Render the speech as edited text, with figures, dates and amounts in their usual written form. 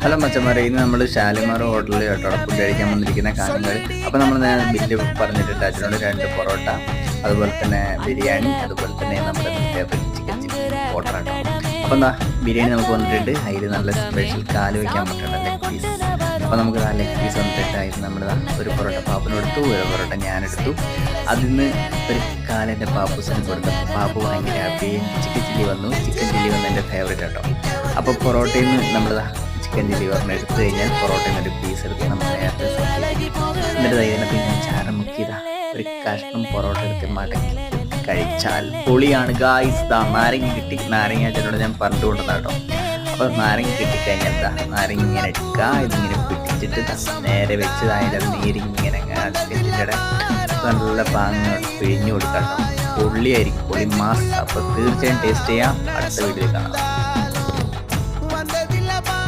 Hello മച്ചന്മാരെ, ഇന്ന് നമ്മൾ ഷാലിമാർ ഹോട്ടലിൽ കേട്ടോ ഫുഡ് കഴിക്കാൻ വന്നിരിക്കുന്ന കാര്യങ്ങൾ. അപ്പോൾ നമ്മൾ ബില്ല് പറഞ്ഞിട്ടുണ്ട്. അതിനോട് 2 പൊറോട്ട, അതുപോലെ തന്നെ ബിരിയാണി, അതുപോലെ തന്നെ നമ്മുടെ ഫേവറേറ്റ് ചിക്കൻ ചില്ലി ഓർഡർ ആട്ടോ. അപ്പോൾ എന്താ ബിരിയാണി നമുക്ക് വന്നിട്ടുണ്ട്. അതിൽ നല്ല സ്പെഷ്യൽ കാല് വയ്ക്കാൻ പറ്റുന്ന ലെഗ് പീസ്. അപ്പോൾ നമുക്ക് ആ ലെഗ് പീസ് വന്നിട്ട് അതിൽ നമ്മൾ ഒരു പൊറോട്ട പാപ്പിന് എടുത്തു, ഒരു പൊറോട്ട ഞാനെടുത്തു. അതിൽ നിന്ന് ഒരു കാലിൻ്റെ പാപ്പൂസിന് കൊടുത്തപ്പോൾ പാപ്പു ഭയങ്കര ഹാപ്പിയും ചിക്കൻ ചില്ലി വന്നു. ചിക്കൻ ചില്ലി വന്ന് എൻ്റെ ഫേവറേറ്റ് ആട്ടോ. അപ്പോൾ പൊറോട്ടയിൽ നിന്ന് നമ്മൾ ചിക്കൻ ചില്ലി പറഞ്ഞ് എടുത്തു കഴിഞ്ഞാൽ പൊറോട്ടയിൽ നിന്ന് ഒരു പീസ് എടുത്ത് നമ്മൾ നേരത്തെ എന്നിട്ട് ഇതിനകത്ത് ഞാൻ ചാരം മുക്കിയതാ ഒരു കഷ്ണം പൊറോട്ട എടുത്ത് മടക്കി കഴിച്ചാൽ പൊളിയാണ് ഗായ്സ്. നാരങ്ങ കിട്ടി. നാരങ്ങ അച്ഛനോട് ഞാൻ പറഞ്ഞു കൊണ്ടുവന്നാട്ടോ. അപ്പോൾ നാരങ്ങ കിട്ടിക്കഴിഞ്ഞാൽ എന്താ നാരങ്ങ ഇങ്ങനെ എടുക്കുക, ഇതിങ്ങനെ പിടിച്ചിട്ട് നേരെ വെച്ച് അതിൻ്റെ നീരിങ്ങനെ ചിക്കൻ്റെ നല്ല പാങ്ങ് പിഴിഞ്ഞു കൊടുക്കാം. പൊള്ളിയായിരിക്കും, പൊളി മാസ്. അപ്പോൾ തീർച്ചയായും ടേസ്റ്റ് ചെയ്യാം. അടുത്ത വീഡിയോയിൽ കാണാം.